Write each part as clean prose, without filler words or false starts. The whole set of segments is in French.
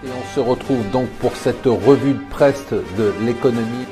Et on se retrouve donc pour cette revue de presse de l'économie.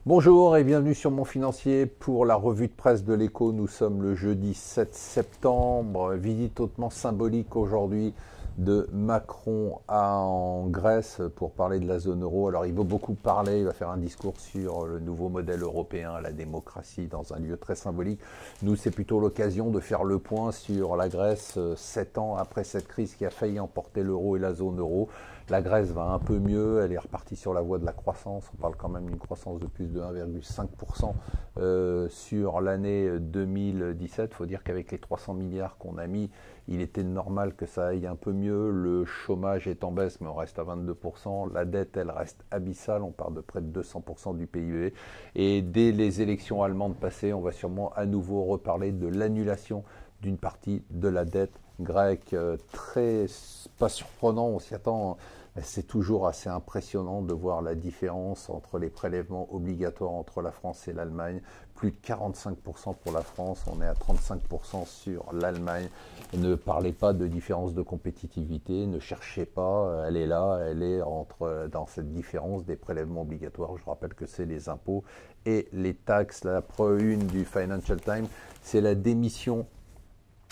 Bonjour et bienvenue sur Mon Financier pour la revue de presse de l'Écho. Nous sommes le jeudi 7 septembre, visite hautement symbolique aujourd'hui de Macron en Grèce pour parler de la zone euro. Alors il veut beaucoup parler, il va faire un discours sur le nouveau modèle européen, la démocratie dans un lieu très symbolique. Nous, c'est plutôt l'occasion de faire le point sur la Grèce 7 ans après cette crise qui a failli emporter l'euro et la zone euro. La Grèce va un peu mieux, elle est repartie sur la voie de la croissance. On parle quand même d'une croissance de plus de 1,5% sur l'année 2017. Il faut dire qu'avec les 300 milliards qu'on a mis, il était normal que ça aille un peu mieux. Le chômage est en baisse, mais on reste à 22%. La dette, elle reste abyssale. On parle de près de 200% du PIB. Et dès les élections allemandes passées, on va sûrement à nouveau reparler de l'annulation d'une partie de la dette grecque. Très pas surprenant, on s'y attend. C'est toujours assez impressionnant de voir la différence entre les prélèvements obligatoires entre la France et l'Allemagne. Plus de 45% pour la France, on est à 35% sur l'Allemagne. Ne parlez pas de différence de compétitivité, ne cherchez pas, elle est là, elle est dans cette différence des prélèvements obligatoires. Je rappelle que c'est les impôts et les taxes. La une du Financial Times, c'est la démission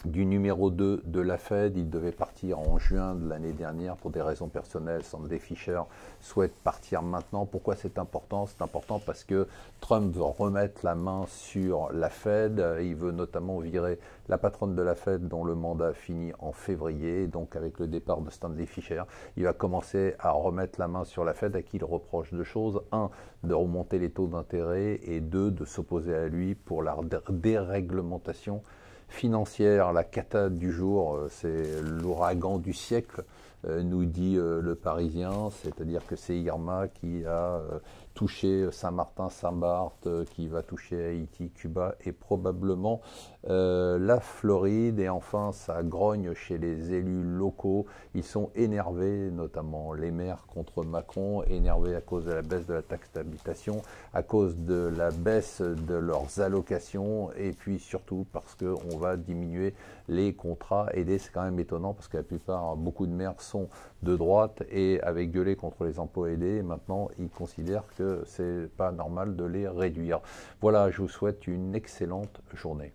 du numéro 2 de la Fed. Il devait partir en juin de l'année dernière pour des raisons personnelles. Sandra Fischer souhaite partir maintenant. Pourquoi c'est important? C'est important parce que Trump veut remettre la main sur la Fed. Il veut notamment virer la patronne de la Fed dont le mandat finit en février. Donc avec le départ de Stanley Fischer, il va commencer à remettre la main sur la Fed à qui il reproche deux choses. Un, de remonter les taux d'intérêt et deux, de s'opposer à lui pour la déréglementation financière. La cata du jour, c'est l'ouragan du siècle, nous dit le Parisien, c'est-à-dire que c'est Irma qui a touché Saint-Martin, Saint-Barth, qui va toucher Haïti, Cuba et probablement la Floride. Et enfin, ça grogne chez les élus locaux. Ils sont énervés, notamment les maires contre Macron, énervés à cause de la baisse de la taxe d'habitation, à cause de la baisse de leurs allocations et puis surtout parce qu'on va diminuer les contrats aidés. C'est quand même étonnant parce que la plupart, beaucoup de maires sont de droite et avaient gueulé contre les emplois aidés. Et maintenant, ils considèrent que c'est pas normal de les réduire. Voilà, je vous souhaite une excellente journée.